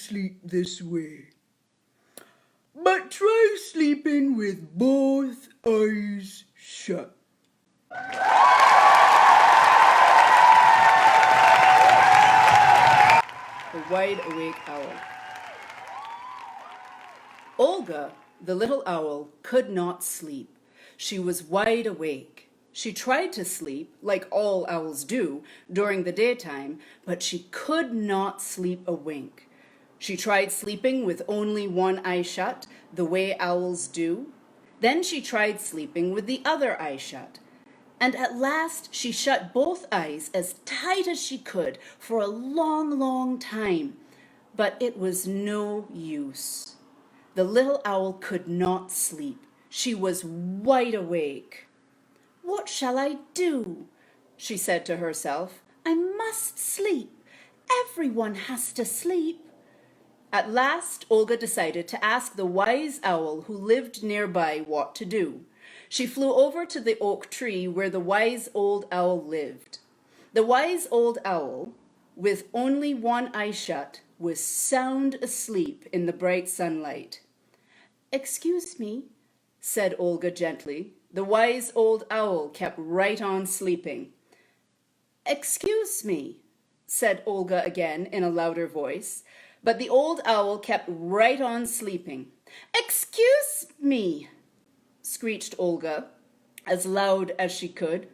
sleep this way. But try sleeping with both eyes shut. The Wide-Awake Owl. Olga, the little owl, could not sleep. She was wide awake. She tried to sleep, like all owls do, during the daytime, but she could not sleep a wink. She tried sleeping with only one eye shut, the way owls do. Then she tried sleeping with the other eye shut. And at last she shut both eyes as tight as she could for a long, long time. But it was no use. The little owl could not sleep. She was wide awake. "What shall I do?" she said to herself. "I must sleep. Everyone has to sleep." At last, Olga decided to ask the wise owl who lived nearby what to do. She flew over to the oak tree where the wise old owl lived. The wise old owl, with only one eye shut, was sound asleep in the bright sunlight. "Excuse me," said Olga gently. The wise old owl kept right on sleeping. "Excuse me," said Olga again in a louder voice, but the old owl kept right on sleeping. "Excuse me," screeched Olga, as loud as she could.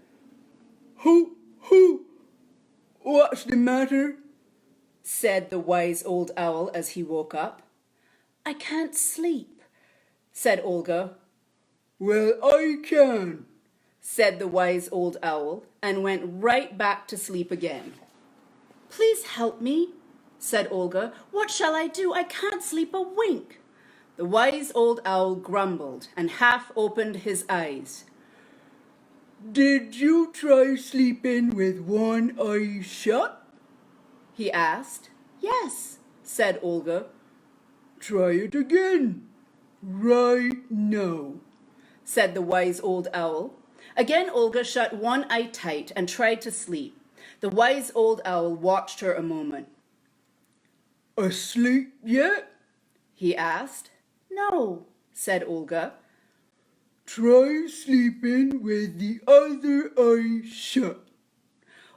Who, what's the matter?" said the wise old owl as he woke up. "I can't sleep," said Olga. "Well, I can," said the wise old owl, and went right back to sleep again. "Please help me," said Olga. "What shall I do? I can't sleep a wink." The wise old owl grumbled and half opened his eyes. "Did you try sleeping with one eye shut?" he asked. "Yes," said Olga. "Try it again, right now," said the wise old owl. Again Olga shut one eye tight and tried to sleep. The wise old owl watched her a moment. "Asleep yet?" he asked. "No," said Olga. "Try sleeping with the other eye shut."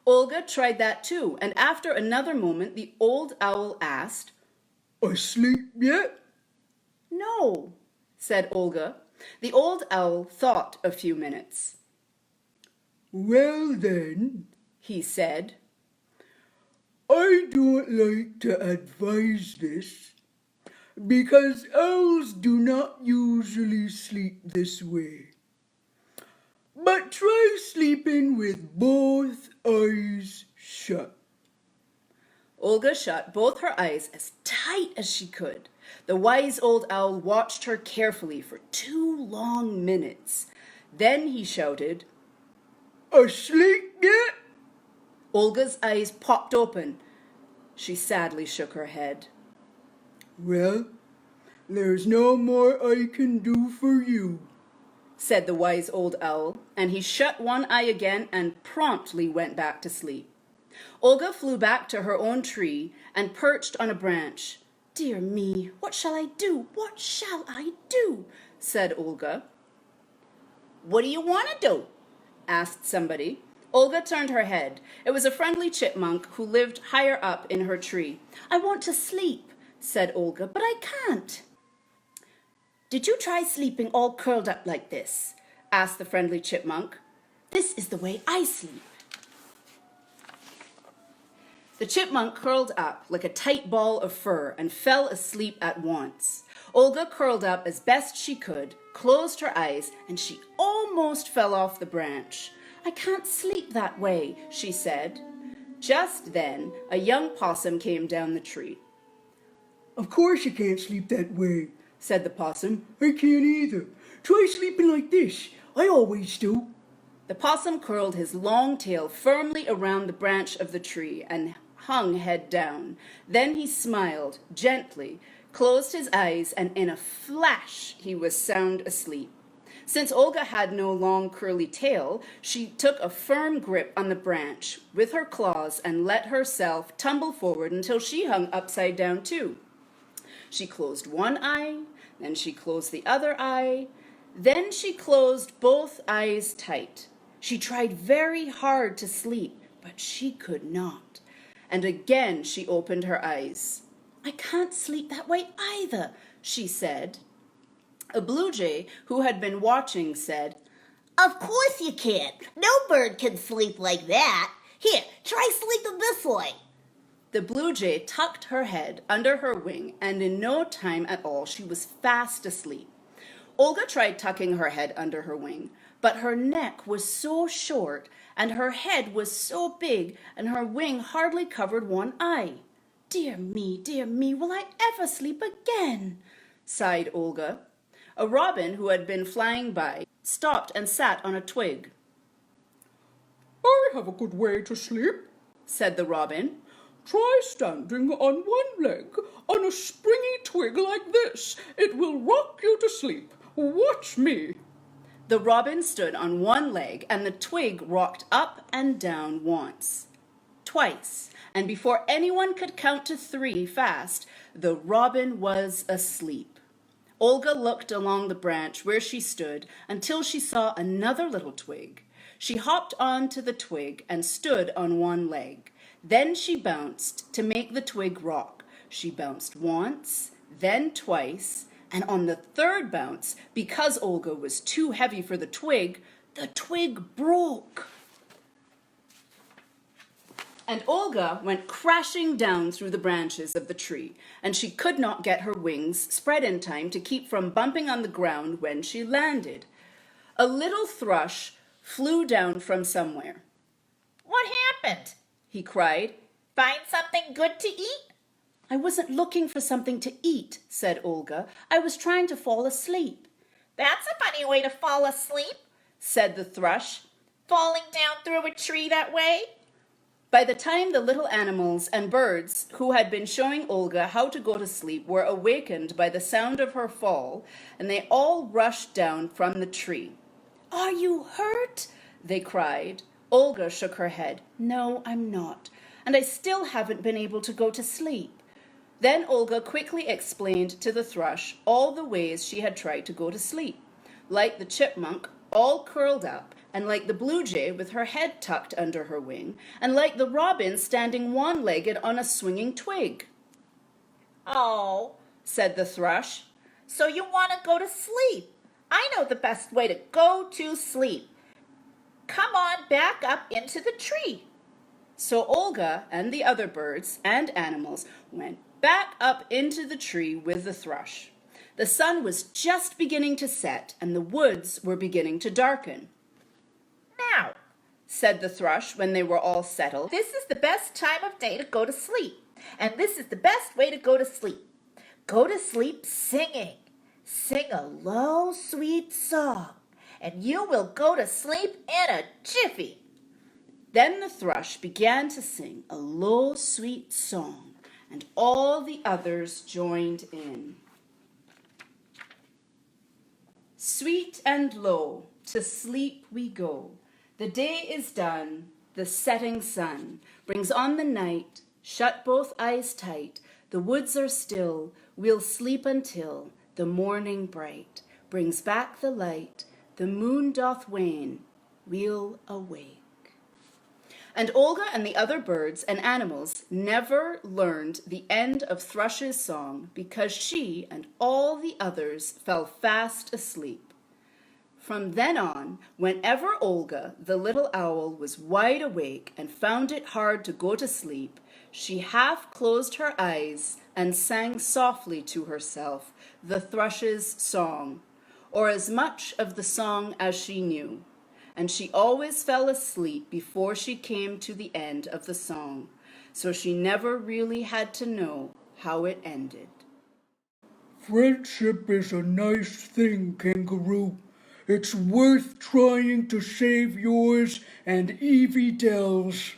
Olga tried that too, and after another moment the old owl asked, "Asleep yet?" "No," said Olga. The old owl thought a few minutes. "Well then," he said, "I don't like to advise this, because owls do not usually sleep this way. But try sleeping with both eyes shut." Olga shut both her eyes as tight as she could. The wise old owl watched her carefully for 2 long minutes. Then he shouted, "Asleep yet?" Olga's eyes popped open. She sadly shook her head. "Well, there's no more I can do for you," said the wise old owl, and he shut one eye again and promptly went back to sleep. Olga flew back to her own tree and perched on a branch. "Dear me, what shall I do? What shall I do?" said Olga. "What do you want to do?" asked somebody. Olga turned her head. It was a friendly chipmunk who lived higher up in her tree. "I want to sleep," said Olga, "but I can't." "Did you try sleeping all curled up like this?" asked the friendly chipmunk. "This is the way I sleep." The chipmunk curled up like a tight ball of fur and fell asleep at once. Olga curled up as best she could, closed her eyes, and she almost fell off the branch. "I can't sleep that way," she said. Just then, a young possum came down the tree. "Of course you can't sleep that way," said the possum. "I can't either. Try sleeping like this. I always do." The possum curled his long tail firmly around the branch of the tree and hung head down. Then he smiled gently, closed his eyes, and in a flash he was sound asleep. Since Olga had no long curly tail, she took a firm grip on the branch with her claws and let herself tumble forward until she hung upside down too. She closed one eye, then she closed the other eye, then she closed both eyes tight. She tried very hard to sleep, but she could not. And again she opened her eyes. "I can't sleep that way either," she said. A blue jay who had been watching said, "Of course you can't. No bird can sleep like that. Here, try sleeping this way." The blue jay tucked her head under her wing, and in no time at all she was fast asleep. Olga tried tucking her head under her wing, but her neck was so short, and her head was so big, and her wing hardly covered one eye. Dear me, will I ever sleep again?" sighed Olga. A robin who had been flying by stopped and sat on a twig. "I have a good way to sleep," said the robin. "Try standing on one leg on a springy twig like this. It will rock you to sleep. Watch me." The robin stood on one leg, and the twig rocked up and down once, twice, and before anyone could count to 3 fast, the robin was asleep. Olga looked along the branch where she stood until she saw another little twig. She hopped onto the twig and stood on one leg. Then she bounced to make the twig rock. She bounced once, then twice, and on the third bounce, because Olga was too heavy for the twig broke. And Olga went crashing down through the branches of the tree, and she could not get her wings spread in time to keep from bumping on the ground when she landed. A little thrush flew down from somewhere. "What happened?" he cried. "Find something good to eat?" "I wasn't looking for something to eat," said Olga. "I was trying to fall asleep." "That's a funny way to fall asleep," said the thrush. "Falling down through a tree that way." By the time the little animals and birds who had been showing Olga how to go to sleep were awakened by the sound of her fall, and they all rushed down from the tree. "Are you hurt?" they cried. Olga shook her head. "No, I'm not, and I still haven't been able to go to sleep." Then Olga quickly explained to the thrush all the ways she had tried to go to sleep, like the chipmunk, all curled up, and like the blue jay with her head tucked under her wing, and like the robin standing one-legged on a swinging twig. "Oh," said the thrush. "so you want to go to sleep? I know the best way to go to sleep. Come on back up into the tree." So Olga and the other birds and animals went back up into the tree with the thrush. The sun was just beginning to set, and the woods were beginning to darken. "Now," said the thrush when they were all settled, "this is the best time of day to go to sleep, and this is the best way to go to sleep. Go to sleep singing. Sing a low, sweet song, and you will go to sleep in a jiffy." Then the thrush began to sing a low, sweet song, and all the others joined in. Sweet and low, to sleep we go. The day is done, the setting sun brings on the night. Shut both eyes tight, the woods are still. We'll sleep until the morning bright brings back the light. The moon doth wane, we'll awake. And Olga and the other birds and animals never learned the end of Thrush's song because she and all the others fell fast asleep. From then on, whenever Olga, the little owl, was wide awake and found it hard to go to sleep, she half closed her eyes and sang softly to herself the thrush's song, or as much of the song as she knew. And she always fell asleep before she came to the end of the song, so she never really had to know how it ended. "Friendship is a nice thing, kangaroo. It's worth trying to save yours and Evie Dell's."